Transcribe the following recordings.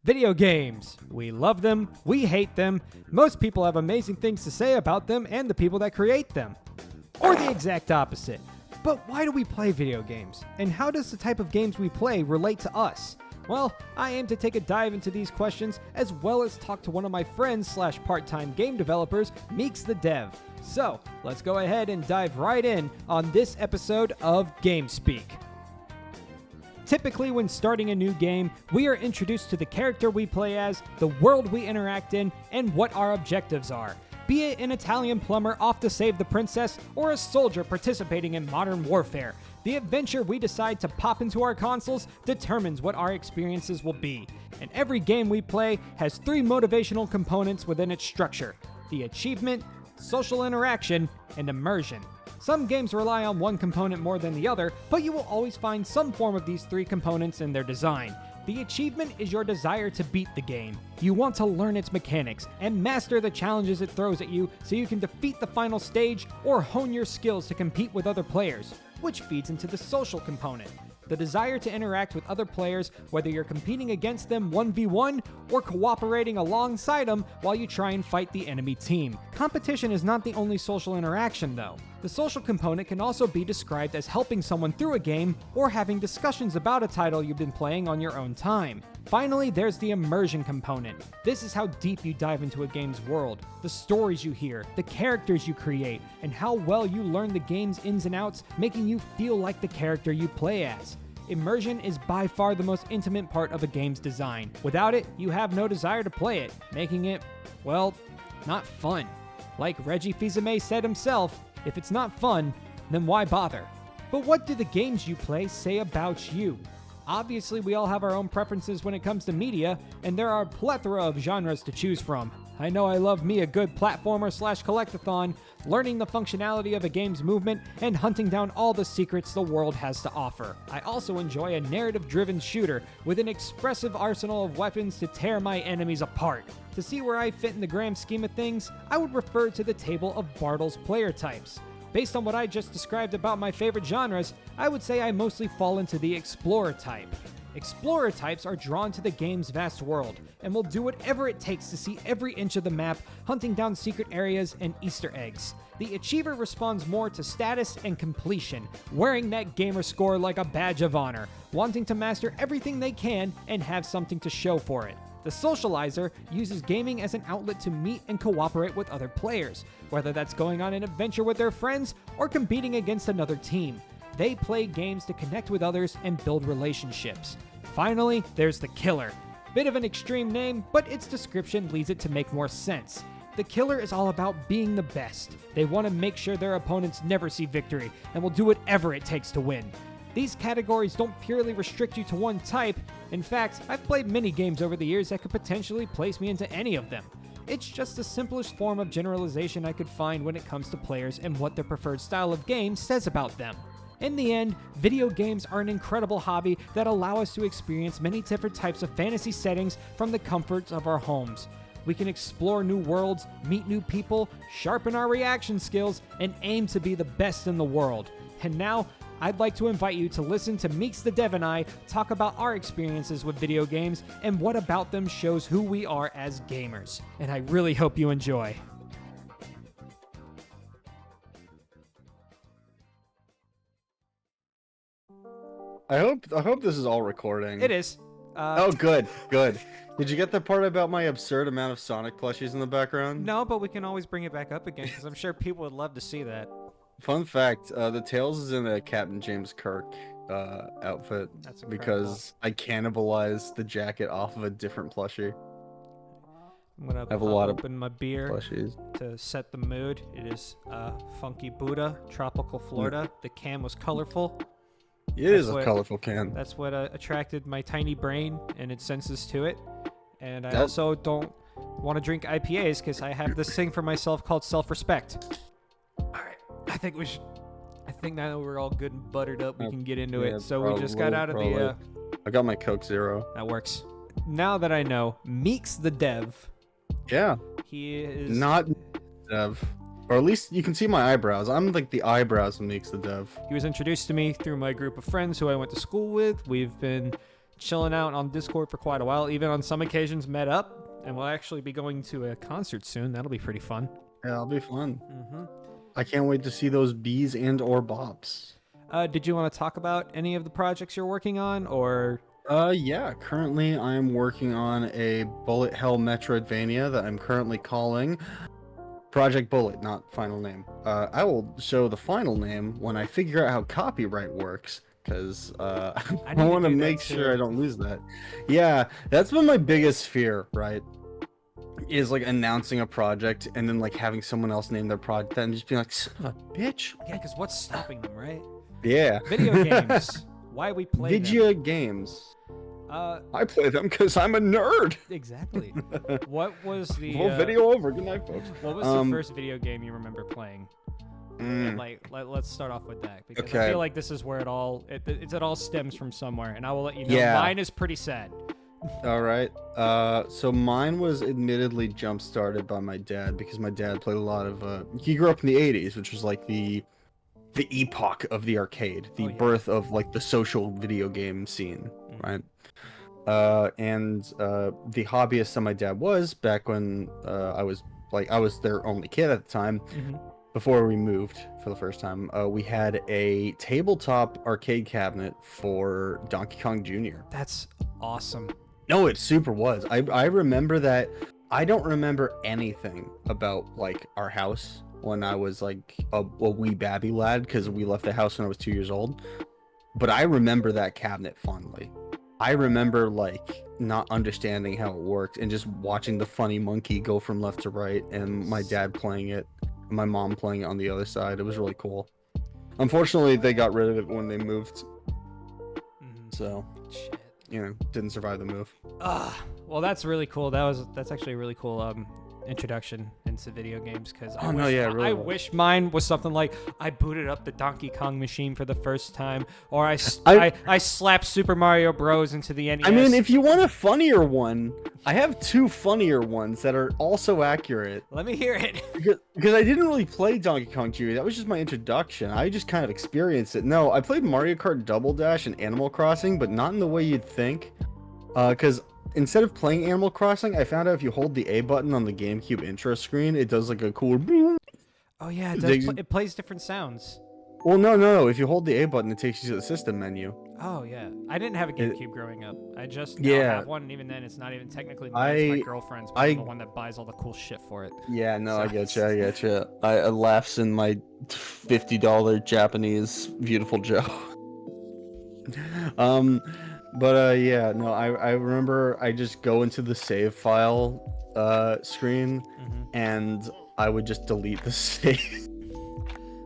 Video games. We love them, we hate them, most people have amazing things to say about them and the people that create them. Or the exact opposite. But why do we play video games? And how does the type of games we play relate to us? Well, I aim to take a dive into these questions as well as talk to one of my friends / part-time game developers, Meeks the Dev. So, let's go ahead and dive right in on this episode of GameSpeak. Typically, when starting a new game, we are introduced to the character we play as, the world we interact in, and what our objectives are. Be it an Italian plumber off to save the princess, or a soldier participating in modern warfare, the adventure we decide to pop into our consoles determines what our experiences will be. And every game we play has 3 motivational components within its structure: the achievement, social interaction, and immersion. Some games rely on one component more than the other, but you will always find some form of these 3 components in their design. The achievement is your desire to beat the game. You want to learn its mechanics and master the challenges it throws at you so you can defeat the final stage or hone your skills to compete with other players, which feeds into the social component. The desire to interact with other players, whether you're competing against them 1v1 or cooperating alongside them while you try and fight the enemy team. Competition is not the only social interaction though. The social component can also be described as helping someone through a game or having discussions about a title you've been playing on your own time. Finally, there's the immersion component. This is how deep you dive into a game's world, the stories you hear, the characters you create, and how well you learn the game's ins and outs, making you feel like the character you play as. Immersion is by far the most intimate part of a game's design. Without it, you have no desire to play it, making it, well, not fun. Like Reggie Fils-Aimé said himself, if it's not fun, then why bother? But what do the games you play say about you? Obviously, we all have our own preferences when it comes to media, and there are a plethora of genres to choose from. I know I love me a good platformer / collectathon, learning the functionality of a game's movement, and hunting down all the secrets the world has to offer. I also enjoy a narrative-driven shooter with an expressive arsenal of weapons to tear my enemies apart. To see where I fit in the grand scheme of things, I would refer to the table of Bartle's player types. Based on what I just described about my favorite genres, I would say I mostly fall into the explorer type. Explorer types are drawn to the game's vast world, and will do whatever it takes to see every inch of the map, hunting down secret areas and Easter eggs. The achiever responds more to status and completion, wearing that gamer score like a badge of honor, wanting to master everything they can and have something to show for it. The socializer uses gaming as an outlet to meet and cooperate with other players, whether that's going on an adventure with their friends or competing against another team. They play games to connect with others and build relationships. Finally, there's the killer. Bit of an extreme name, but its description leads it to make more sense. The killer is all about being the best. They want to make sure their opponents never see victory and will do whatever it takes to win. These categories don't purely restrict you to one type. In fact, I've played many games over the years that could potentially place me into any of them. It's just the simplest form of generalization I could find when it comes to players and what their preferred style of game says about them. In the end, video games are an incredible hobby that allow us to experience many different types of fantasy settings from the comforts of our homes. We can explore new worlds, meet new people, sharpen our reaction skills, and aim to be the best in the world. And now, I'd like to invite you to listen to Meeks the Dev and I talk about our experiences with video games and what about them shows who we are as gamers. And I really hope you enjoy. I hope this is all recording. It is. Oh, good. Did you get the part about my absurd amount of Sonic plushies in the background? No, but we can always bring it back up again because I'm sure people would love to see that. Fun fact, the Tails is in a Captain James Kirk outfit because I cannibalized the jacket off of a different plushie. I'm gonna open my beer plushies to set the mood. It is Funky Buddha, Tropical Florida. The can was colorful. It is a colorful can. That's what attracted my tiny brain and its senses to it. And I also don't want to drink IPAs because I have this thing for myself called self-respect. All right, I think now we're all good and buttered up, we can get into it. So we just got out of the... I got my Coke Zero. That works. Now that I know, Meeks the Dev. Yeah. He is... Not Dev. Or at least you can see my eyebrows. I'm like the eyebrows of Meeks the Dev. He was introduced to me through my group of friends who I went to school with. We've been chilling out on Discord for quite a while. Even on some occasions, met up, and we'll actually be going to a concert soon. That'll be pretty fun. Yeah, that'll be fun. Mm-hmm. I can't wait to see those bees and or bops. Did you want to talk about any of the projects you're working on, or? Yeah. Currently, I'm working on a bullet hell Metroidvania that I'm currently calling Project Bullet, not final name. I will show the final name when I figure out how copyright works, because I want to make sure I don't lose that. Yeah, that's been my biggest fear, right? Is like announcing a project and then like having someone else name their project and just being like, son of a bitch. Yeah, because what's stopping them, right? Yeah. Video games. Why we play Video games. I play them because I'm a nerd. Exactly. What was the video over? Good night, folks. What was the first video game you remember playing? And like, let's start off with that, because I feel like this is where it all stems from somewhere, and I will let you know. Yeah. Mine is pretty sad. All right. So mine was admittedly jump started by my dad, because my dad played a lot of. He grew up in the '80s, which was like the epoch of the arcade, the birth of like the social video game scene, right? And the hobbyist that my dad was back when I was their only kid at the time. Before we moved for the first time, we had a tabletop arcade cabinet for Donkey Kong Jr. That's awesome. No, it super was. I remember that. I don't remember anything about like our house when I was like a wee babby lad, because we left the house when I was 2 years old. But I remember that cabinet fondly. I remember like not understanding how it worked and just watching the funny monkey go from left to right, and my dad playing it, and my mom playing it on the other side. It was really cool. Unfortunately, they got rid of it when they moved. So, shit. You know, didn't survive the move. Well, that's really cool. That's actually a really cool introduction into video games, because I wish mine was something like I booted up the Donkey Kong machine for the first time, or I slapped Super Mario Bros into the NES. I mean, if you want a funnier one, I have two funnier ones that are also accurate. Let me hear it. Because I didn't really play Donkey Kong Jr. That was just my introduction. I just kind of experienced it. No, I played Mario Kart Double Dash and Animal Crossing, but not in the way you'd think. Because instead of playing Animal Crossing, I found out if you hold the A button on the GameCube intro screen, it does like a cool. Oh yeah, it plays different sounds. Well, no. If you hold the A button, it takes you to the system menu. Oh yeah, I didn't have a GameCube growing up. I just now have one, and even then, it's not even technically mine. It's my girlfriend's, but I'm the one that buys all the cool shit for it. Yeah, no, I get you. I laughs in my $50 Japanese beautiful Joe. But yeah, no, I remember I just go into the save file screen, and I would just delete the save.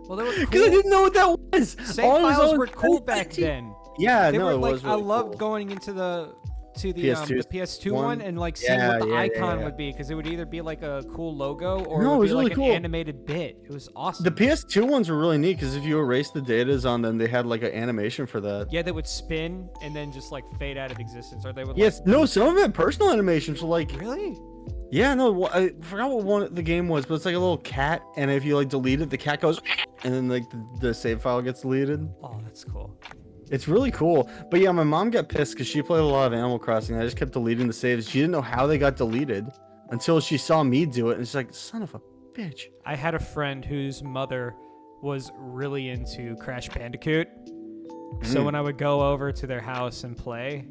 Well, they were cool. Because I didn't know what that was. Save files were cool back then. Yeah, they no, were, it like, was really I loved cool. going into the PS2 one and like seeing Yeah, what the yeah, icon yeah. would be, because it would either be like a cool logo or No, it it would was be like really an cool. animated bit. It was awesome. The PS2 ones were really neat, because if you erase the datas on them, they had like an animation for that. Yeah, they would spin and then just like fade out of existence, or they would. Yes, no, some of it personal animations were like. Really? Yeah, no, I forgot what one the game was, but it's like a little cat, and if you like delete it, the cat goes, and then like the save file gets deleted. Oh, that's cool. It's really cool. But yeah, my mom got pissed because she played a lot of Animal Crossing, and I just kept deleting the saves. She didn't know how they got deleted until she saw me do it, and she's like, son of a bitch. I had a friend whose mother was really into Crash Bandicoot. So when I would go over to their house and play,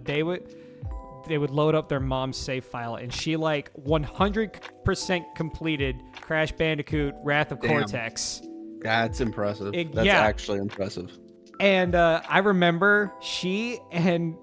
they would load up their mom's save file, and she like 100% completed Crash Bandicoot Wrath of Cortex. That's impressive. That's actually impressive. And I remember she and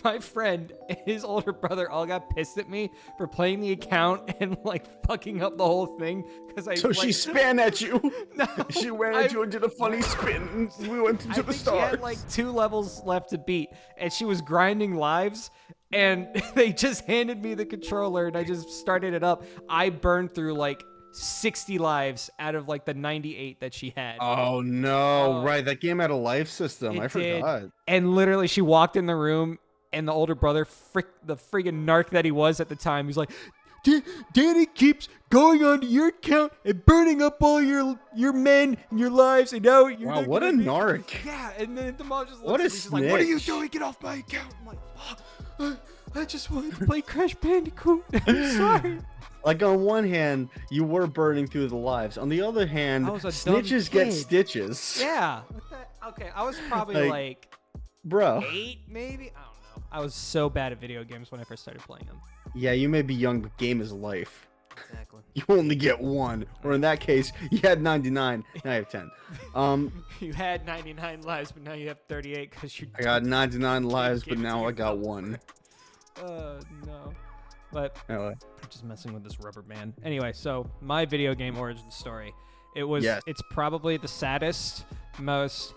my friend and his older brother all got pissed at me for playing the account and like fucking up the whole thing, because she span at you. No, she ran at you and did a funny spin. And we went into the stars. She had like 2 levels left to beat, and she was grinding lives. And they just handed me the controller, and I just started it up. I burned through like 60 lives out of like the 98 that she had. Oh no! Right, that game had a life system. I forgot. And literally, she walked in the room, and the older brother, the friggin' narc that he was at the time, he's like, Danny keeps going onto your account and burning up all your men and your lives, and now you're Wow, not what a gonna be-" narc. Yeah, and then the mom just What looks at a me. She's like, "What are you snitch." doing? Get off my account!" I'm like, I just wanted to play Crash Bandicoot. I'm sorry. Like, on one hand, you were burning through the lives. On the other hand, I was a dumb snitches get kid. stitches. Yeah. Okay, I was probably like Bro. 8, maybe. I don't know. I was so bad at video games when I first started playing them. Yeah, you may be young, but game is life. Exactly. You only get one. Or in that case, you had 99, now you have 10. You had 99 lives, but now you have 38 because you're. I got 99 lives, but now I got one. No. But Anyway. I'm just messing with this rubber band. Anyway, so my video game origin story. Yes. It's probably the saddest, most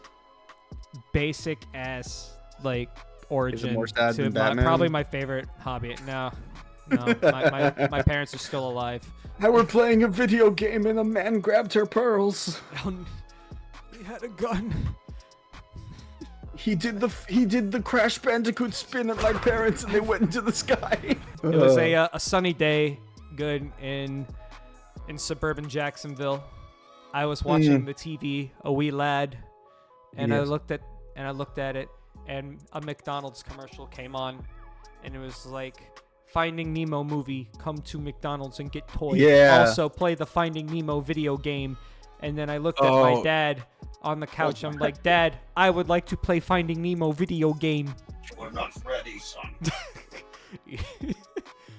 basic ass like origin more sad to than Batman? probably my favorite hobby. No. My parents are still alive. I were playing a video game and a man grabbed her pearls. He had a gun. He did the Crash Bandicoot spin at my parents and they went into the sky. It was a sunny day, good in suburban Jacksonville. I was watching the TV, a wee lad, and Yes. I looked at it, and a McDonald's commercial came on, and it was like Finding Nemo movie. Come to McDonald's and get toys. Yeah. Also play the Finding Nemo video game. And then I looked at my dad on the couch. I'm like, Dad, I would like to play Finding Nemo video game. You are not ready, son.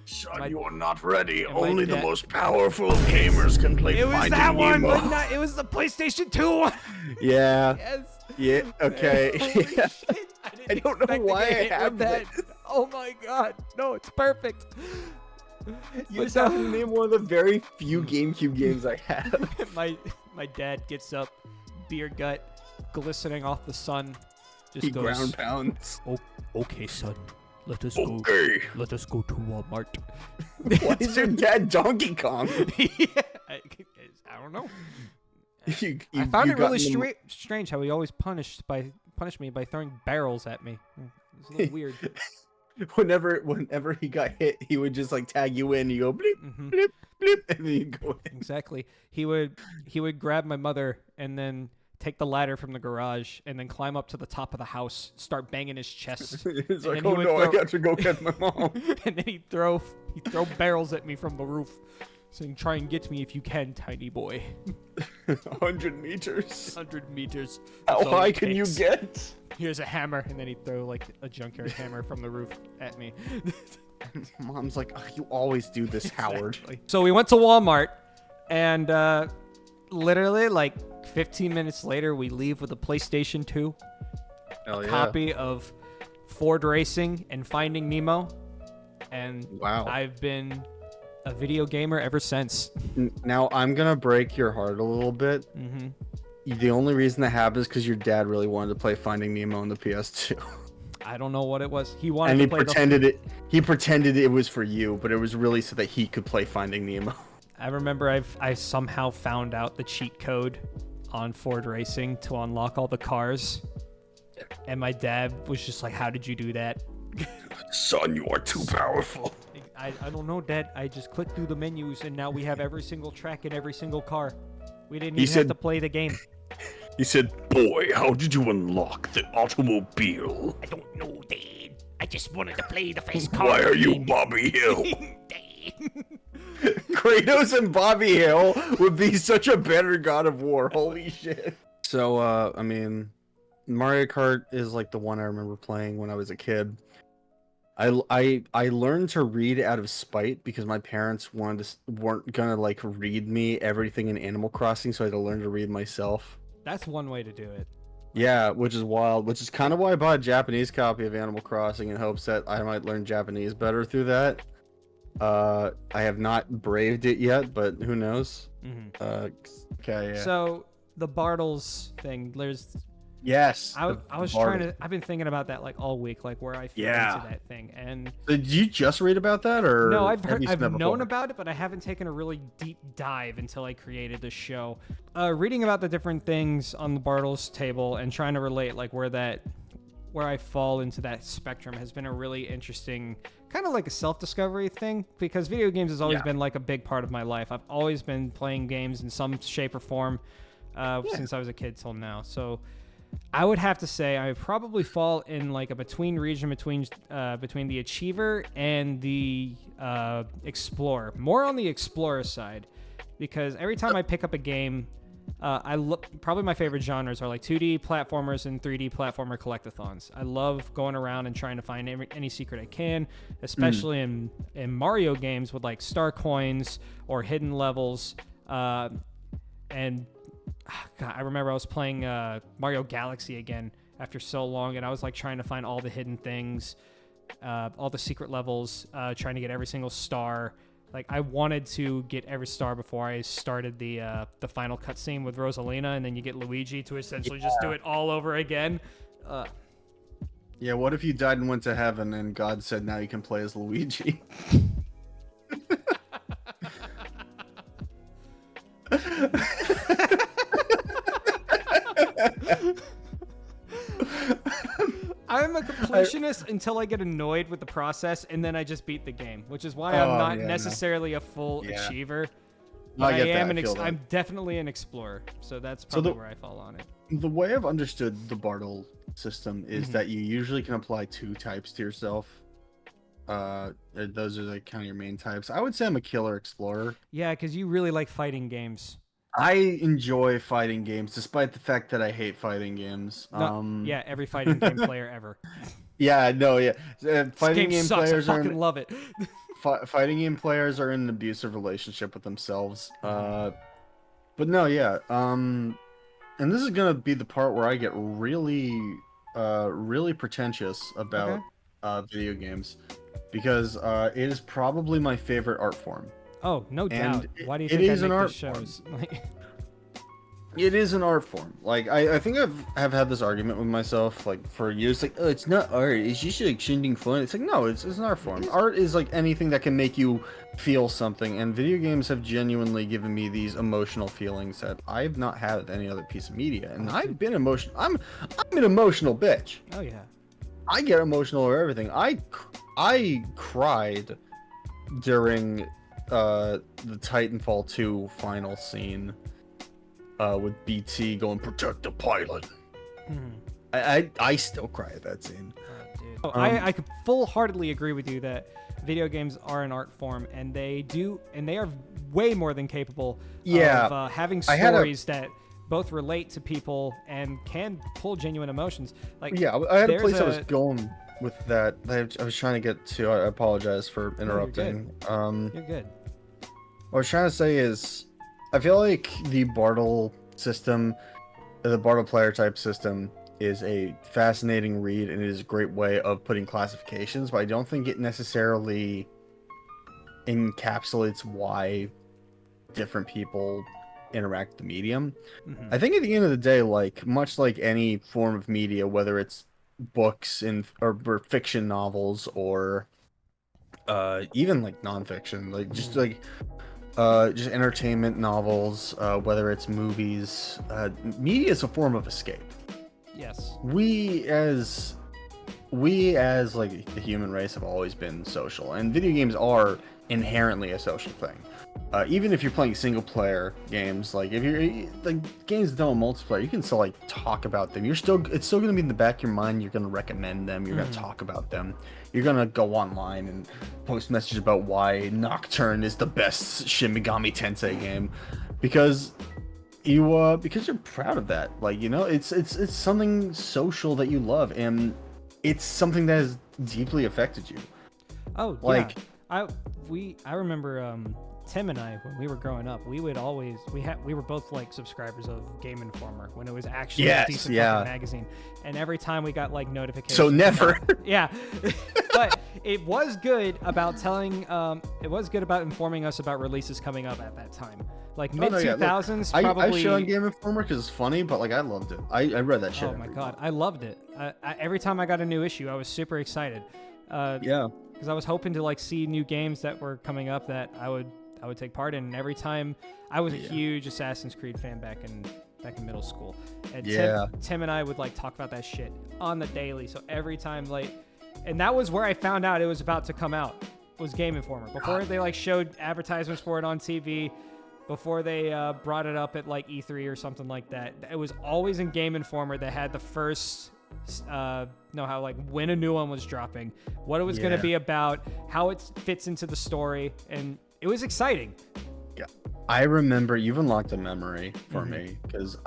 Son, My- you are not ready. and my Only the dad- most powerful of gamers can play It was Finding that one, Nemo. but not. It was the PlayStation 2 one. Yeah. Yes. Yeah. Okay. Holy Yeah. shit. didn't I don't know expect to why get I hit with have that. this. Oh my god. No, it's perfect. You just have to name one of the very few GameCube games I have. my dad gets up, beer gut, glistening off the sun. Just He goes, ground pounds. "Oh, okay, son. Let us Okay. Let us go to Walmart." Why is your dad Donkey Kong? Yeah, I don't know. I found you it really got in strange how he always punished me by throwing barrels at me. It's a little weird. Whenever he got hit, he would just like tag you in. You go bleep, Mhm. bleep, bleep, and then you go in. Exactly. He would grab my mother and then take the ladder from the garage and then climb up to the top of the house, start banging his chest. He's And like, then he oh would no, I throw- got to go get my mom. And then he'd throw barrels at me from the roof, saying, "Try and get me if you can, tiny boy." 100 meters. 100 meters. How That's all high it can you takes. get? Here's a hammer, and then he'd throw like a junkyard hammer from the roof at me. Mom's like, oh, you always do this, Howard. Exactly. So we went to Walmart, and literally like 15 minutes later, we leave with a PlayStation 2, Hell a yeah. copy of Ford Racing and Finding Nemo, and Wow. I've been a video gamer ever since. Now I'm gonna break your heart a little bit. Mm-hmm. The only reason that happened is because your dad really wanted to play Finding Nemo on the PS2, I don't know what it was. He wanted and to he play pretended it was for you, but it was really so that he could play Finding Nemo. I remember I somehow found out the cheat code on Ford Racing to unlock all the cars. And my dad was just like, "How did you do that?" Son, you are too powerful. I don't know, Dad. I just clicked through the menus and now we have every single track in every single car. We didn't He even have said- to play the game. He said, boy, how did you unlock the automobile? I don't know, Dad. I just wanted to play the fast car. Why are you Bobby Hill? Dad. Kratos and Bobby Hill would be such a better God of War. Holy shit. So, I mean, Mario Kart is like the one I remember playing when I was a kid. I learned to read out of spite because my parents weren't gonna like read me everything in Animal Crossing, so I had to learn to read myself. That's one way to do it. Yeah, which is wild. Which is kind of why I bought a Japanese copy of Animal Crossing in hopes that I might learn Japanese better through that. I have not braved it yet, but who knows? Mm-hmm. Okay. Yeah. So the Bartles thing, Yes. I was trying to. I've been thinking about that like all week, like where I fit Yeah. into that thing. And Did you just read about that, or no, I've have you seen that known before? about it, but I haven't taken a really deep dive until I created the show. Reading about the different things on the Bartles table and trying to relate like where where I fall into that spectrum has been a really interesting, kind of like a self-discovery thing, because video games has always been like a big part of my life. I've always been playing games in some shape or form since I was a kid till now. So I would have to say I would probably fall in like a between region between the Achiever and the Explorer. More on the Explorer side, because every time I pick up a game, probably my favorite genres are like 2D platformers and 3D platformer collectathons. I love going around and trying to find any secret I can, especially in Mario games with like star coins or hidden levels. And God, I remember I was playing Mario Galaxy again after so long, and I was like trying to find all the hidden things, all the secret levels, trying to get every single star. Like, I wanted to get every star before I started the final cutscene with Rosalina, and then you get Luigi to essentially just do it all over again. Yeah, what if you died and went to heaven and God said now you can play as Luigi? I'm a completionist until I get annoyed with the process, and then I just beat the game, which is why I'm not necessarily a full achiever. But I'm definitely an explorer, so that's probably where I fall on it. The way I've understood the Bartle system is that you usually can apply 2 types to yourself. Those are like kind of your main types. I would say I'm a killer explorer. Yeah, because you really like fighting games. I enjoy fighting games, despite the fact that I hate fighting games. Yeah, every fighting game player ever. Yeah, no, yeah. Fighting game sucks. players I fucking love it. Fighting game players are in an abusive relationship with themselves. But no, yeah. And this is gonna be the part where I get really, really pretentious about video games, because it is probably my favorite art form. Oh, no doubt. Why do you think I make these shows? It is an art form. Like, I think I've had this argument with myself like for years. Like, oh, it's not art. It's just like something fun. It's like, no, it's an art form. Art is like anything that can make you feel something. And video games have genuinely given me these emotional feelings that I've not had with any other piece of media. And I've been emotional. I'm an emotional bitch. Oh yeah. I get emotional over everything. I cried during the Titanfall 2 final scene with BT going protect the pilot. I still cry at that scene. Oh, dude. I could full-heartedly agree with you that video games are an art form, and they are way more than capable of having stories that both relate to people and can pull genuine emotions. Like, yeah, I had a place I was going with that. I was trying to get to. I apologize for interrupting. You're good. What I was trying to say is, I feel like the Bartle system, the Bartle player type system, is a fascinating read, and it is a great way of putting classifications, but I don't think it necessarily encapsulates why different people interact with the medium. I think at the end of the day, like, much like any form of media, whether it's books or fiction novels or even like nonfiction, like just entertainment novels, whether it's movies, media is a form of escape. Yes. We as like the human race have always been social, and video games are inherently a social thing. Even if you're playing single player games, like if you're like games that don't multiplayer, you can still like talk about them. It's still going to be in the back of your mind. You're going to recommend them. You're going to talk about them. You're going to go online and post messages about why Nocturne is the best Shin Megami Tensei game, because you're proud of that. Like, you know, it's something social that you love, and it's something that has deeply affected you. Oh, like, yeah. I remember Tim and I, when we were growing up, we were both like subscribers of Game Informer when it was actually a decent fucking magazine, and every time we got like notifications. So never. Yeah, but it was good about informing us about releases coming up at that time, like mid 2000s. Probably. I showed Game Informer because it's funny, but like I loved it. I read that shit. Oh my god, I loved it. Every time I got a new issue, I was super excited. Because I was hoping to like see new games that were coming up that I would take part in. And every time, I was a huge Assassin's Creed fan back in back in middle school. And Yeah. Tim and I would like talk about that shit on the daily. So every time and that was where I found out it was about to come out, was Game Informer. Before they like showed advertisements for it on TV, before they brought it up at like E3 or something like that, it was always in Game Informer that had the first how like when a new one was dropping, what it was going to be about, how it fits into the story, and it was exciting. Yeah, I remember you've unlocked a memory for me because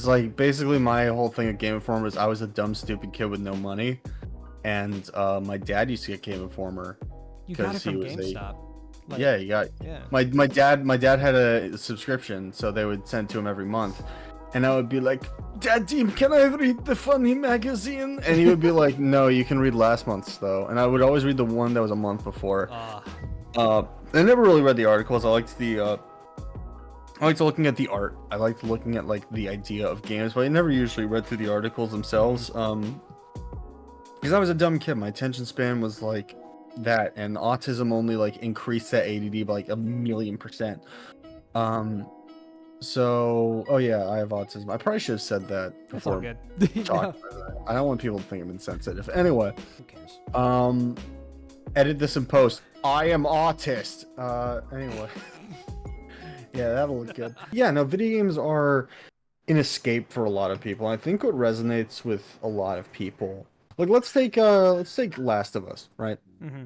like basically my whole thing at Game Informer was I was a dumb stupid kid with no money, and my dad used to get Game Informer. You got it from GameStop. My dad had a subscription, so they would send to him every month, and I would be like, Daddy, can I read the funny magazine? And he would be like, no, you can read last month's though. And I would always read the one that was a month before. I never really read the articles. I liked looking at the art. I liked looking at like the idea of games, but I never usually read through the articles themselves. Because I was a dumb kid. My attention span was like that, and autism only like increased that ADD by like 1,000,000%. So I have autism. I probably should have said that before. That's all good. I don't want people to think I'm insensitive. Anyway, who cares? Edit this in post. I am autist. Anyway. Yeah, that'll look good. Yeah, no, video games are an escape for a lot of people. I think what resonates with a lot of people, like let's take Last of Us, right? Mm-hmm.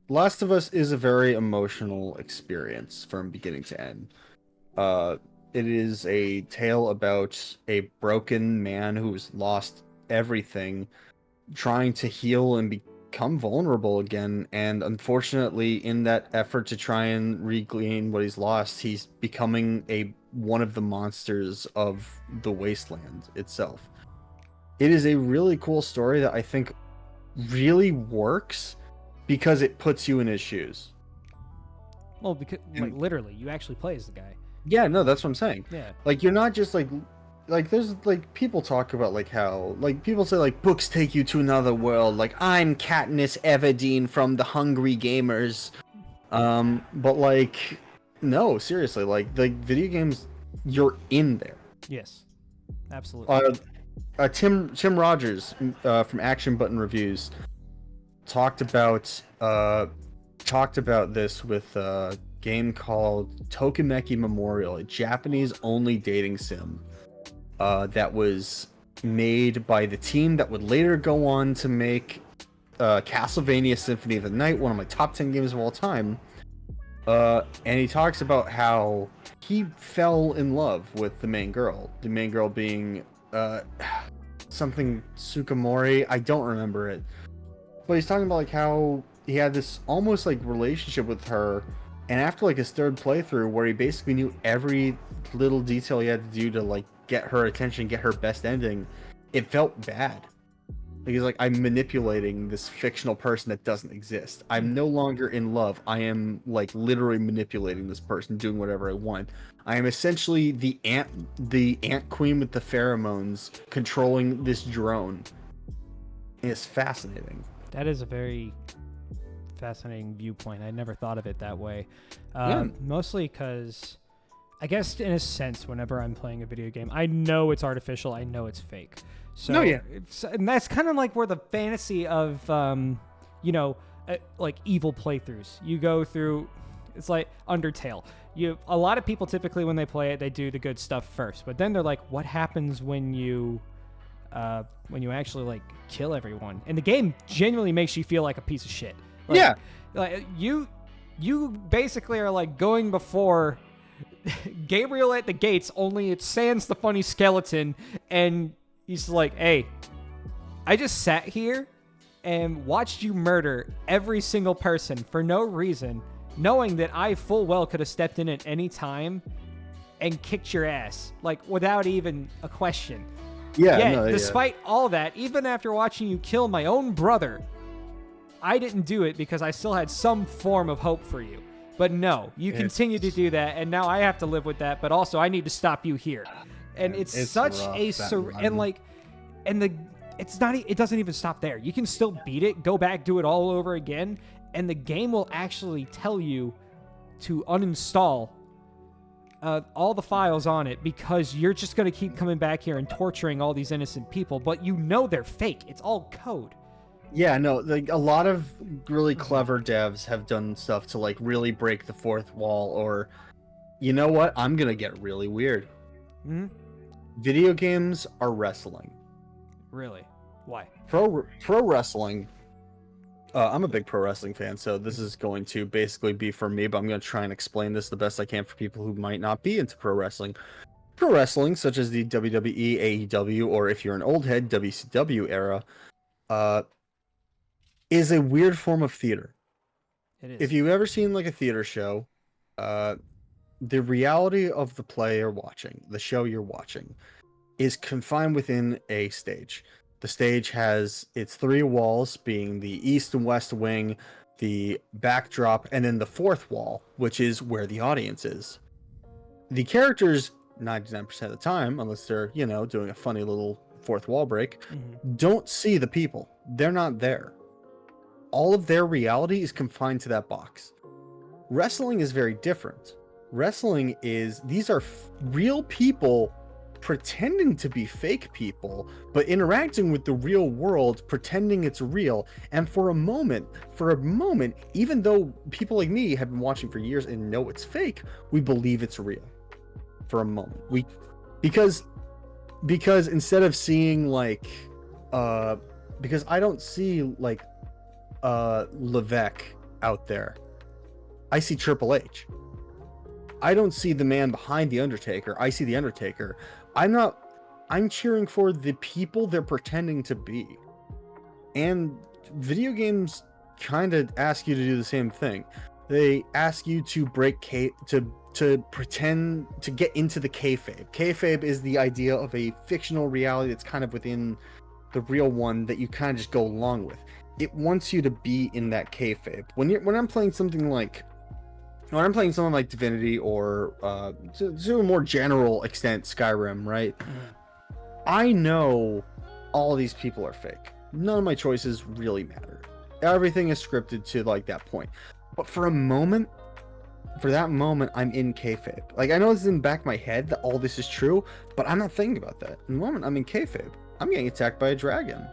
Last of Us is a very emotional experience from beginning to end. It is a tale about a broken man who's lost everything, trying to heal and become vulnerable again, and unfortunately in that effort to try and regain what he's lost, he's becoming one of the monsters of the wasteland itself. It is a really cool story that I think really works because it puts you in his shoes. Well, because like literally you actually play as the guy. Yeah, no, that's what I'm saying. Yeah. Like you're not just like there's like people talk about like how like people say like books take you to another world, like I'm Katniss Everdeen from the Hungry Gamers. But like no, seriously, like the video games, you're in there. Yes. Absolutely. Tim Rogers from Action Button Reviews talked about this with game called Tokimeki Memorial, a Japanese-only dating sim that was made by the team that would later go on to make Castlevania Symphony of the Night, one of my top 10 games of all time. And he talks about how he fell in love with the main girl being something Sukamori. I don't remember it. But he's talking about like how he had this almost like relationship with her, and after like his third playthrough where he basically knew every little detail he had to do to like get her attention, get her best ending, it felt bad. Like he's like, I'm manipulating this fictional person that doesn't exist. I'm no longer in love. I am like literally manipulating this person, doing whatever I want. I am essentially the ant queen with the pheromones controlling this drone. And it's fascinating. That is a very fascinating viewpoint. I never thought of it that way. Mostly because I guess in a sense, whenever I'm playing a video game, I know it's artificial. I know it's fake. So, and that's kind of like where the fantasy of, like evil playthroughs. You go through, it's like Undertale. A lot of people typically when they play it, they do the good stuff first, but then they're like, what happens when you actually like kill everyone? And the game genuinely makes you feel like a piece of shit. Like, yeah. Like you basically are like going before Gabriel at the gates, only it's Sans the funny skeleton, and he's like, hey, I just sat here and watched you murder every single person for no reason, knowing that I full well could have stepped in at any time and kicked your ass, like without even a question. Despite all that, even after watching you kill my own brother, I didn't do it because I still had some form of hope for you. But no, you continue to do that, and now I have to live with that, but also I need to stop you here. And it's such rough, it doesn't even stop there. You can still beat it, go back, do it all over again, and the game will actually tell you to uninstall all the files on it because you're just going to keep coming back here and torturing all these innocent people, but you know they're fake. It's all code. Yeah, no, like a lot of really clever devs have done stuff to like really break the fourth wall, or you know what? I'm gonna get really weird. Mm-hmm. Video games are wrestling. Really? Why? Pro wrestling. I'm a big pro wrestling fan, so this is going to basically be for me, but I'm going to try and explain this the best I can for people who might not be into pro wrestling. Pro wrestling, such as the WWE, AEW, or if you're an old head, WCW era, is a weird form of theater. It is. If you've ever seen like a theater show, the reality of the play you're watching, the show you're watching, is confined within a stage. The stage has its three walls, being the east and west wing, the backdrop, and then the fourth wall, which is where the audience is. The characters, 99% of the time, unless they're, you know, doing a funny little fourth wall break, don't see the people. They're not there. All of their reality is confined to that box. Wrestling is very different. Wrestling is, these are real people pretending to be fake people, but interacting with the real world, pretending it's real. And for a moment, even though people like me have been watching for years and know it's fake, we believe it's real. For a moment, because instead of seeing like, because I don't see like Levesque out there, I see Triple H. I don't see the man behind the Undertaker. I see the Undertaker. I'm cheering for the people they're pretending to be. And video games kind of ask you to do the same thing. They ask you to to pretend to get into the kayfabe. Kayfabe is the idea of a fictional reality that's kind of within the real one that you kind of just go along with. It wants you to be in that kayfabe. When I'm playing something like Divinity, or to a more general extent Skyrim, right? I know all these people are fake. None of my choices really matter. Everything is scripted to like that point. But for that moment, I'm in kayfabe. Like, I know this is in the back of my head that all this is true, but I'm not thinking about that. In the moment, I'm in kayfabe. I'm getting attacked by a dragon.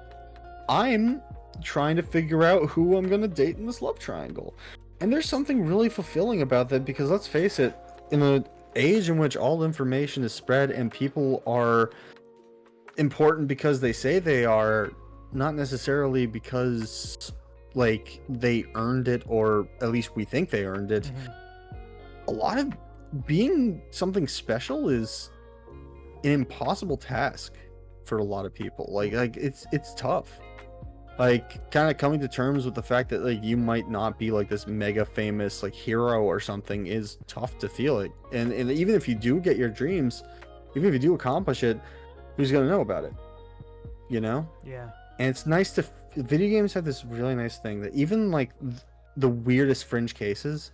I'm trying to figure out who I'm going to date in this love triangle. And there's something really fulfilling about that, because let's face it, in an age in which all information is spread and people are important because they say they are, not necessarily because like they earned it, or at least we think they earned it. A lot of being something special is an impossible task for a lot of people. Like it's tough. Like, kind of coming to terms with the fact that like you might not be like this mega famous like hero or something is tough to feel it. And even if you do get your dreams, even if you do accomplish it, who's gonna know about it? You know? Yeah. And it's nice to video games have this really nice thing that even like the weirdest fringe cases,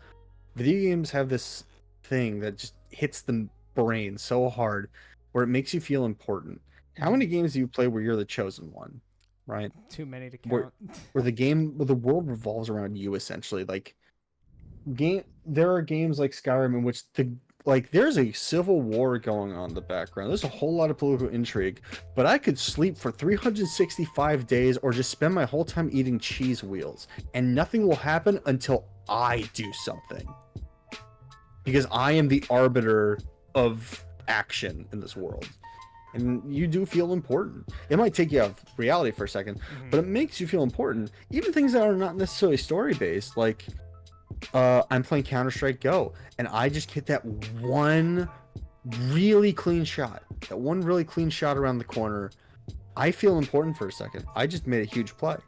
video games have this thing that just hits the brain so hard, where it makes you feel important. How many games do you play where you're the chosen one? Right? Too many to count. Where the world revolves around you, essentially. Like, there are games like Skyrim in which there's a civil war going on in the background. There's a whole lot of political intrigue, but I could sleep for 365 days or just spend my whole time eating cheese wheels, and nothing will happen until I do something. Because I am the arbiter of action in this world. And you do feel important. It might take you out of reality for a second, but it makes you feel important. Even things that are not necessarily story-based, like I'm playing Counter-Strike Go, and I just hit that one really clean shot. That one really clean shot around the corner. I feel important for a second. I just made a huge play.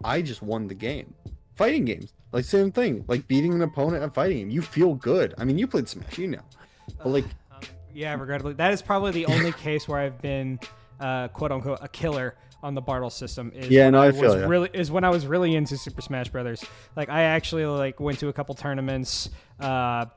I just won the game. Fighting games, like same thing. Like beating an opponent at fighting game. You feel good. I mean, you played Smash, you know. But like... yeah, regrettably, that is probably the only case where I've been, quote unquote, a killer on the Bartle system. Is when I was really into Super Smash Brothers. Like, I actually like went to a couple tournaments, tried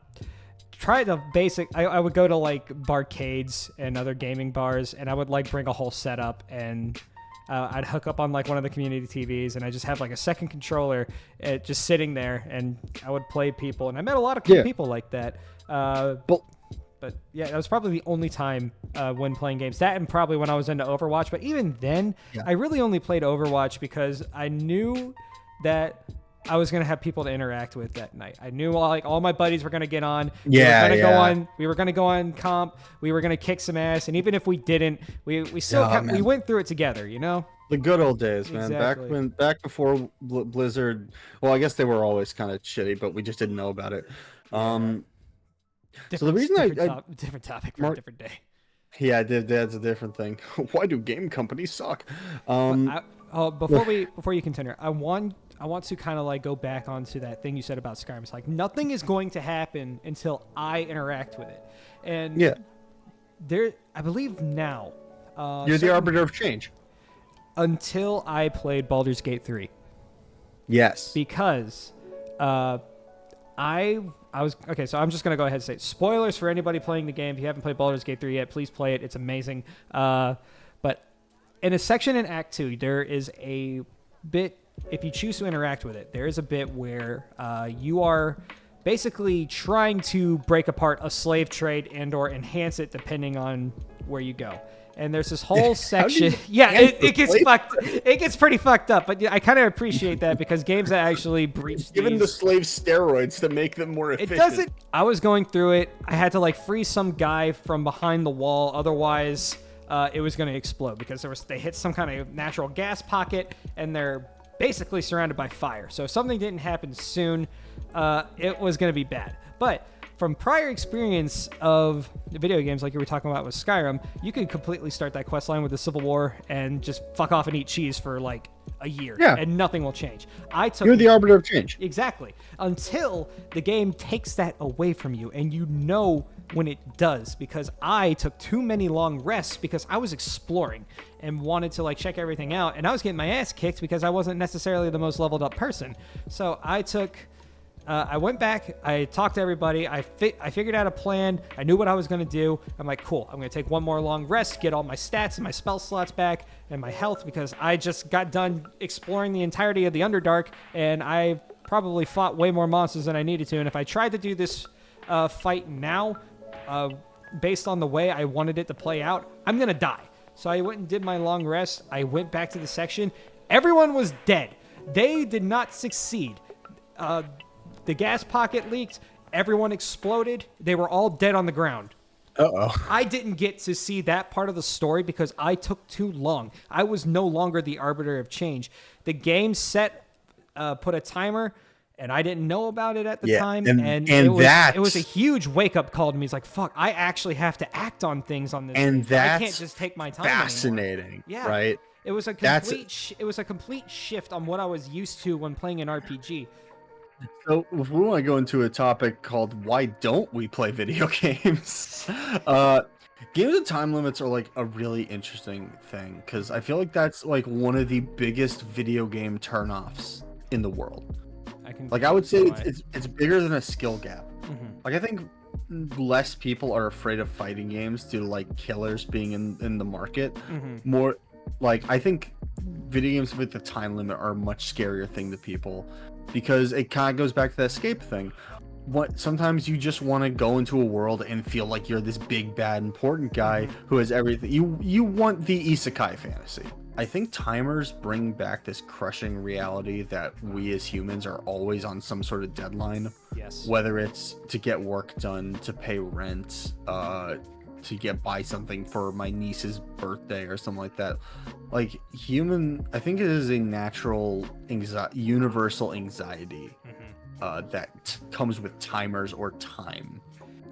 the basic. I would go to like barcades and other gaming bars, and I would like bring a whole setup, and I'd hook up on like one of the community TVs, and I just have like a second controller just sitting there, and I would play people, and I met a lot of cool people like that. But yeah, that was probably the only time when playing games. That and probably when I was into Overwatch. But even then, I really only played Overwatch because I knew that I was gonna have people to interact with that night. I knew all my buddies were gonna get on. We were gonna go on comp. We were gonna kick some ass. And even if we didn't, we still we went through it together. You know. The good old days, man. Exactly. Back before Blizzard. Well, I guess they were always kind of shitty, but we just didn't know about it. So the reason different topic for a different day. Yeah, that's a different thing. Why do game companies suck? Before you continue, I want to kind of like go back onto that thing you said about Skyrim. It's like nothing is going to happen until I interact with it, and I believe now you're the arbiter of change. Until I played Baldur's Gate 3. Yes, because I was okay. So I'm just gonna go ahead and say spoilers for anybody playing the game. If you haven't played Baldur's Gate 3 yet, please play it. It's amazing. But in a section in Act 2, there is a bit. If you choose to interact with it, there is a bit where you are basically trying to break apart a slave trade and/or enhance it depending on where you go. And there's this whole section. It gets fucked. It gets pretty fucked up. But I kind of appreciate that because games that actually breach given the slaves steroids to make them more efficient. It doesn't. I was going through it. I had to like free some guy from behind the wall. Otherwise, it was going to explode because they hit some kind of natural gas pocket and they're basically surrounded by fire. So if something didn't happen soon, it was going to be bad. But from prior experience of video games like you were talking about with Skyrim, you could completely start that quest line with the Civil War and just fuck off and eat cheese for like a year, and nothing will change. You're the arbiter of change. Exactly. Until the game takes that away from you, and you know when it does, because I took too many long rests because I was exploring and wanted to like check everything out, and I was getting my ass kicked because I wasn't necessarily the most leveled up person. So I went back, I talked to everybody, I figured out a plan, I knew what I was going to do. I'm like, cool, I'm going to take one more long rest, get all my stats and my spell slots back, and my health, because I just got done exploring the entirety of the Underdark, and I probably fought way more monsters than I needed to, and if I tried to do this fight now, based on the way I wanted it to play out, I'm going to die. So I went and did my long rest, I went back to the section, everyone was dead. They did not succeed. The gas pocket leaked. Everyone exploded. They were all dead on the ground. Uh-oh. I didn't get to see that part of the story because I took too long. I was no longer the arbiter of change. The game put a timer, and I didn't know about it at the time. And it was a huge wake-up call to me. It's like, fuck, I actually have to act on things on this. And that's I can't just take my time fascinating, anymore. Yeah. Right? It was a complete shift on what I was used to when playing an RPG. So if we want to go into a topic called why don't we play video games? Games with time limits are like a really interesting thing because I feel like that's like one of the biggest video game turnoffs in the world. I would say it's bigger than a skill gap. Mm-hmm. Like I think less people are afraid of fighting games due to like killers being in the market. Mm-hmm. More like I think video games with the time limit are a much scarier thing to people. Because it kind of goes back to the escape thing. Sometimes you just want to go into a world and feel like you're this big, bad, important guy who has everything. You want the isekai fantasy. I think timers bring back this crushing reality that we as humans are always on some sort of deadline. Yes. Whether it's to get work done, to pay rent, to buy something for my niece's birthday or something like that. Like I think it is a natural universal anxiety that comes with timers or time.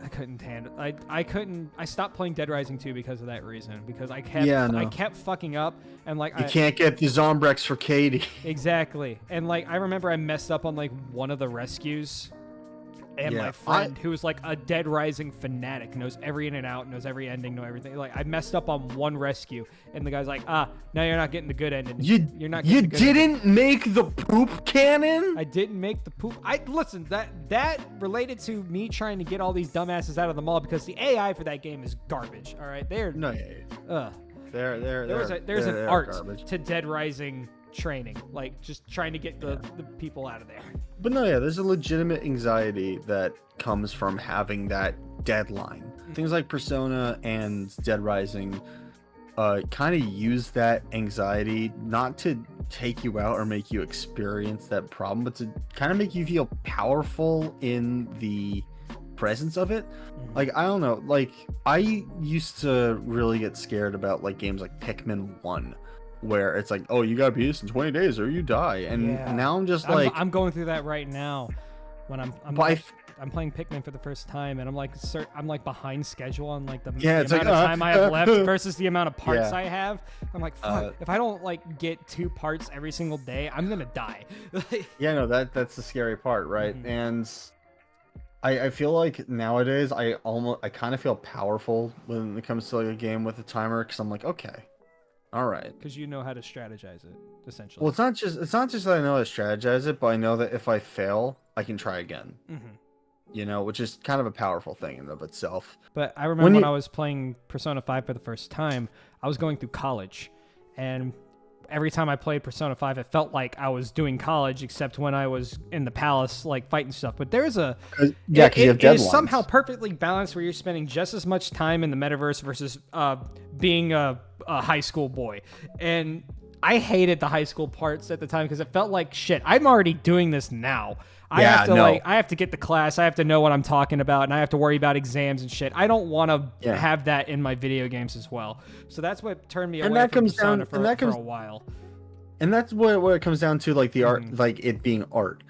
I couldn't handle. I stopped playing Dead Rising 2 because of that reason. Because I kept fucking up and like you can't get the Zombrex for Katie. Exactly. And like I remember I messed up on like one of the rescues. And my friend, who is like a Dead Rising fanatic, knows every in and out, knows every ending, know everything. Like I messed up on one rescue, and the guy's like, now you're not getting the good ending. You're not. You didn't make the poop cannon. I didn't make the poop. Listen. That related to me trying to get all these dumbasses out of the mall because the AI for that game is garbage. All right, there's an art garbage to Dead Rising training, like just trying to get the people out of there. But no, there's a legitimate anxiety that comes from having that deadline. Things like Persona and Dead Rising kind of use that anxiety not to take you out or make you experience that problem, but to kind of make you feel powerful in the presence of it. Like, I don't know, like I used to really get scared about like games like Pikmin 1, where it's like, oh, you gotta beat this in 20 days or you die. And now I'm just like, I'm going through that right now when I'm playing Pikmin for the first time, and I'm like behind schedule on like the amount of time I have left versus the amount of parts I have. I'm like, fuck, if I don't like get 2 parts every single day, I'm gonna die. yeah, no, that's the scary part, right? And I feel like nowadays I kind of feel powerful when it comes to like a game with a timer, because I'm like, okay, all right, because you know how to strategize it, essentially. well, it's not just that I know how to strategize it, but I know that if I fail, I can try again. You know, which is kind of a powerful thing in and of itself. But I remember when I was playing Persona 5 for the first time, I was going through college, and every time I played Persona 5, it felt like I was doing college, except when I was in the palace, like fighting stuff. But there's a because you have deadlines. It is somehow perfectly balanced where you're spending just as much time in the metaverse versus being a high school boy. And I hated the high school parts at the time because it felt like shit. I'm already doing this now. I have to get the class. I have to know what I'm talking about, and I have to worry about exams and shit. I don't want to have that in my video games as well. So that's what turned me away from Persona for a while. And that's what it comes down to, like the art, like it being art.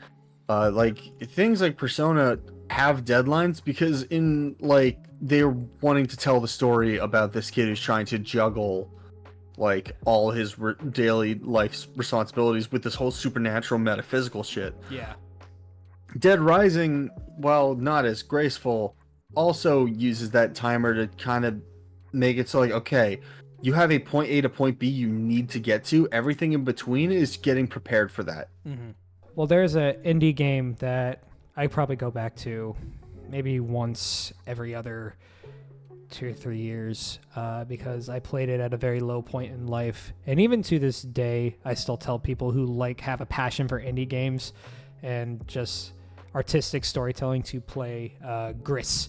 Like things like Persona have deadlines because in like they're wanting to tell the story about this kid who's trying to juggle like all his daily life's responsibilities with this whole supernatural metaphysical shit. Yeah. Dead Rising, while not as graceful, also uses that timer to kind of make it so like, okay, you have a point A to point B you need to get to. Everything in between is getting prepared for that. Well, there's an indie game that I probably go back to maybe once every other 2 or 3 years because I played it at a very low point in life. And even to this day, I still tell people who have a passion for indie games and just artistic storytelling to play Gris.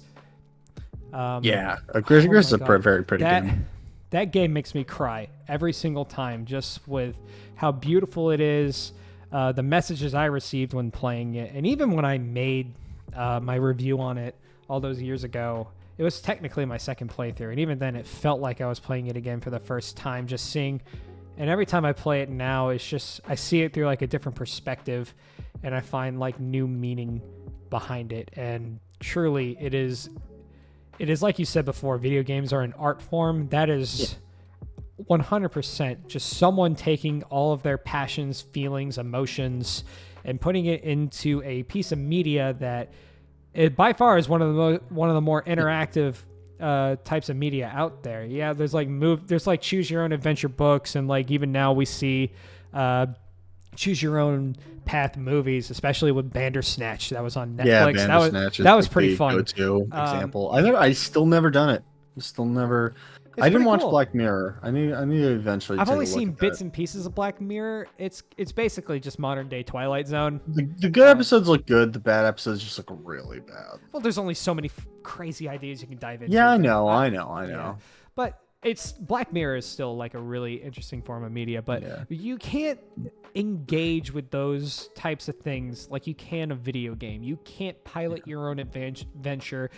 Gris is a very pretty game. That game makes me cry every single time, just with how beautiful it is, the messages I received when playing it, and even when I made my review on it all those years ago, it was technically my second playthrough, and even then it felt like I was playing it again for the first time, just seeing. And every time I play it now, it's just I see it through like a different perspective, and I find like new meaning behind it. And truly, it is like you said before, video games are an art form. That is 100% just someone taking all of their passions, feelings, emotions, and putting it into a piece of media that it by far is one of the more interactive types of media out there. Yeah, there's like choose your own adventure books, and like even now we see choose your own path movies, especially with Bandersnatch that was on Netflix. Yeah, Bandersnatch that was pretty fun. Go-to example. I still never done it. I didn't watch Black Mirror. I need to eventually. I've only seen bits and pieces of Black Mirror. It's basically just modern day Twilight Zone. The good episodes look good. The bad episodes just look really bad. Well, there's only so many crazy ideas you can dive into. Yeah, I know. Yeah. But Black Mirror is still like a really interesting form of media. But you can't engage with those types of things like you can a video game. You can't pilot your own adventure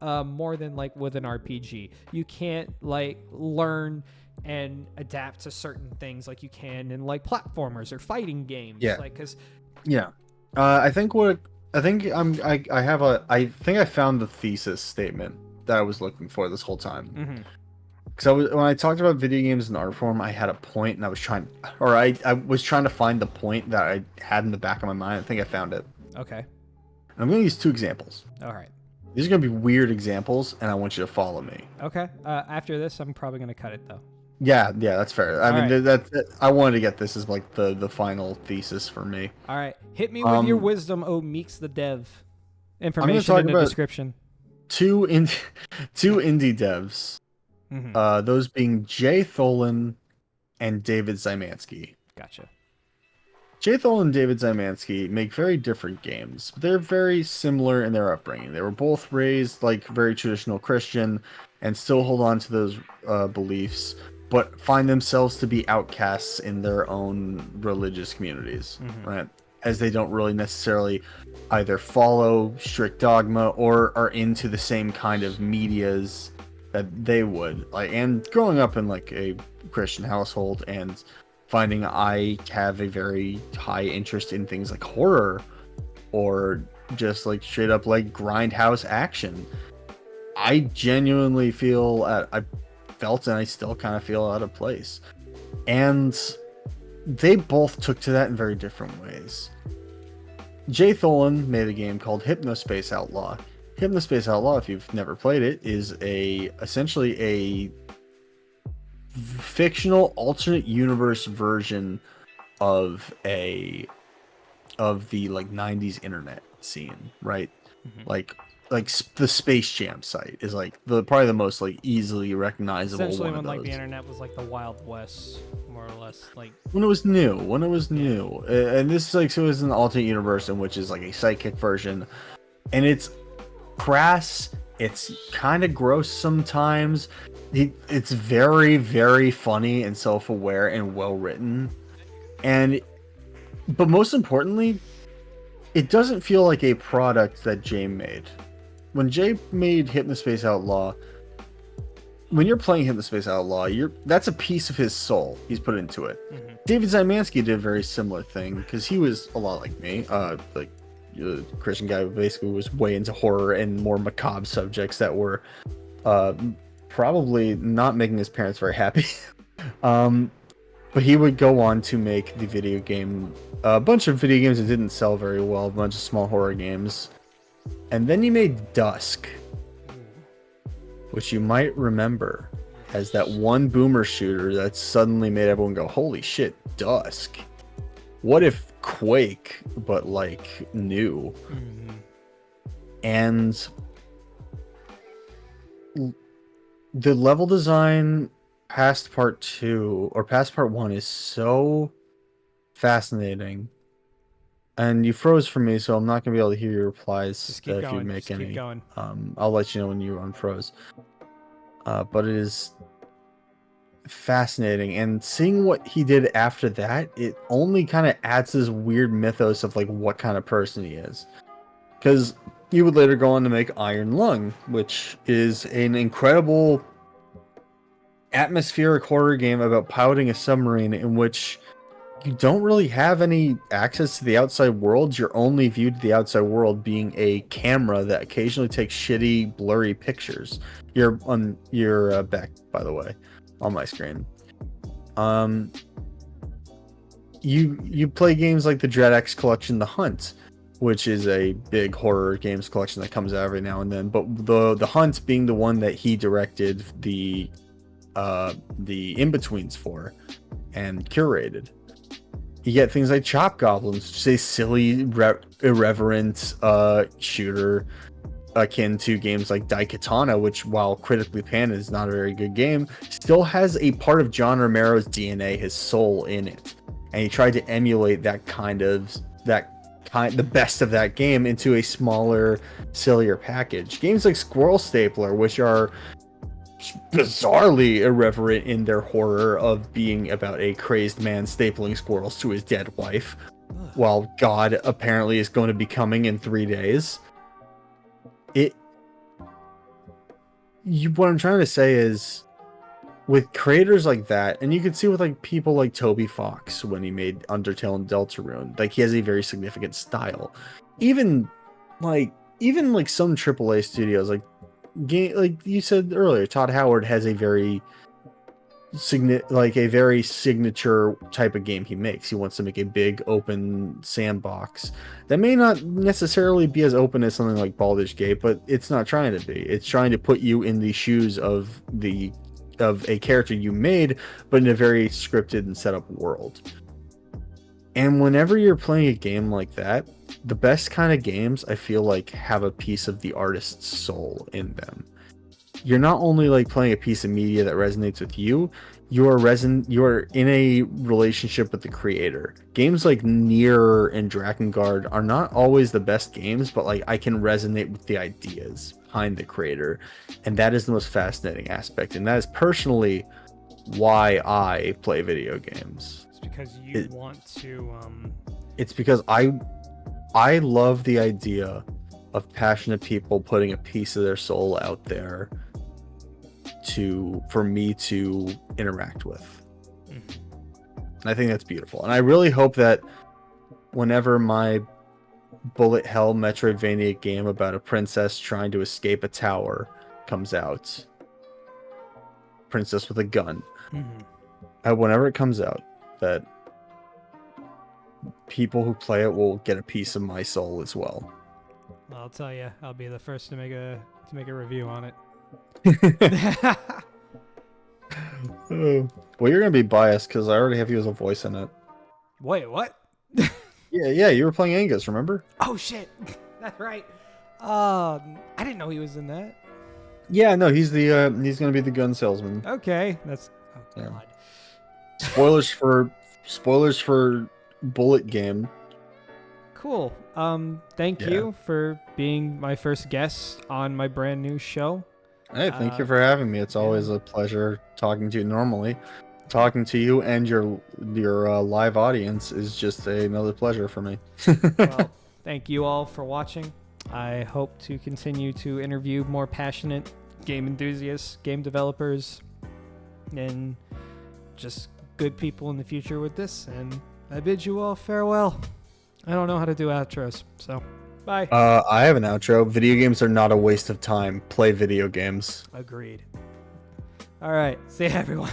more than like with an RPG. You can't like learn and adapt to certain things like you can in like platformers or fighting games. I think I found the thesis statement that I was looking for this whole time. Because when I talked about video games in art form, I had a point, and I was trying to find the point that I had in the back of my mind. I think I found it. Okay. I'm going to use 2 examples. All right. These are going to be weird examples, and I want you to follow me. Okay. After this, I'm probably going to cut it though. Yeah, that's fair. I wanted to get this as like the final thesis for me. All right. Hit me with your wisdom, oh Meeks the Dev. Information in the description. 2 indie devs. Those being Jay Tholen and David Zymanski. Gotcha. Jay Thol and David Zymanski make very different games. They're very similar in their upbringing. They were both raised like very traditional Christian and still hold on to those beliefs, but find themselves to be outcasts in their own religious communities, right? As they don't really necessarily either follow strict dogma or are into the same kind of medias that they would. Like, and growing up in like a Christian household and finding I have a very high interest in things like horror or just like straight up like grindhouse action. I genuinely feel I felt and I still kind of feel out of place. And they both took to that in very different ways. Jay Tholen made a game called Hypnospace Outlaw. Hypnospace Outlaw, if you've never played it, is essentially a fictional alternate universe version of the like 90s internet scene, right? Like the Space Jam site is like probably the most like easily recognizable Essentially, one when of like those. the internet was like the Wild West, more or less. Like When it was new, and this is like, so it was an alternate universe in which is like a psychic version, and it's crass, it's kind of gross sometimes. It's very, very funny and self-aware and well written, but most importantly, it doesn't feel like a product that Jay made. When Jay made Hypnospace Outlaw, when you're playing Hypnospace Outlaw, that's a piece of his soul he's put into it. David Zymanski did a very similar thing because he was a lot like me, like a Christian guy who basically was way into horror and more macabre subjects that were probably not making his parents very happy. But he would go on to make the video game, a bunch of video games that didn't sell very well, a bunch of small horror games. And then he made Dusk, which you might remember as that one boomer shooter that suddenly made everyone go, holy shit, Dusk. What if Quake, but like new? And the level design past part 2 or past part 1 is so fascinating. And you froze for me, so I'm not gonna be able to hear your replies. just keep if going. you make Just any. keep going. I'll let you know when you unfroze. But it is fascinating, and seeing what he did after that, it only kind of adds this weird mythos of like what kind of person he is. Because he would later go on to make Iron Lung, which is an incredible atmospheric horror game about piloting a submarine in which you don't really have any access to the outside world. You're only viewed to the outside world being a camera that occasionally takes shitty, blurry pictures. You're back, by the way, on my screen. You play games like the DreadX collection, The Hunt, which is a big horror games collection that comes out every now and then. But the Hunt being the one that he directed the in-betweens for and curated. You get things like Chop Goblins, which is a silly, irreverent shooter akin to games like Daikatana, which, while critically panned, is not a very good game, still has a part of John Romero's DNA, his soul, in it. And he tried to emulate the best of that game into a smaller, sillier package. Games like Squirrel Stapler, which are bizarrely irreverent in their horror of being about a crazed man stapling squirrels to his dead wife, while God apparently is going to be coming in 3 days. What I'm trying to say is, with creators like that, and you can see with like people like Toby Fox when he made Undertale and Deltarune, like he has a very significant style. Even like some AAA studios, like you said earlier, Todd Howard has a very signature type of game he makes. He wants to make a big open sandbox that may not necessarily be as open as something like Baldur's Gate, but it's not trying to be. It's trying to put you in the shoes of a character you made, but in a very scripted and set up world. And whenever you're playing a game like that, the best kind of games, I feel like, have a piece of the artist's soul in them. You're not only like playing a piece of media that resonates with you, you're in a relationship with the creator. Games like Nier and Drakengard are not always the best games, but like I can resonate with the ideas behind the creator, and that is the most fascinating aspect. And that is personally why I play video games. It's because you want to. It's because I love the idea of passionate people putting a piece of their soul out there for me to interact with. And I think that's beautiful. And I really hope that whenever my bullet hell Metroidvania game about a princess trying to escape a tower comes out, princess with a gun, whenever it comes out, that people who play it will get a piece of my soul as well. I'll tell you, I'll be the first to make a review on it. Well, you're gonna be biased because I already have you as a voice in it. Wait, what? Yeah, you were playing Angus, remember? Oh shit, that's right. I didn't know he was in that. Yeah, no, he's gonna be the gun salesman. Okay, that's. Oh Yeah. God. Spoilers for Bullet game. Cool. Thank you for being my first guest on my brand new show. Hey, thank you for having me. It's always a pleasure talking to you. Normally, talking to you and your live audience is just another pleasure for me. Well, thank you all for watching. I hope to continue to interview more passionate game enthusiasts, game developers, and just good people in the future with this. And I bid you all farewell. I don't know how to do outros, so bye. I have an outro. Video games are not a waste of time. Play video games. Agreed. All right. See you, everyone.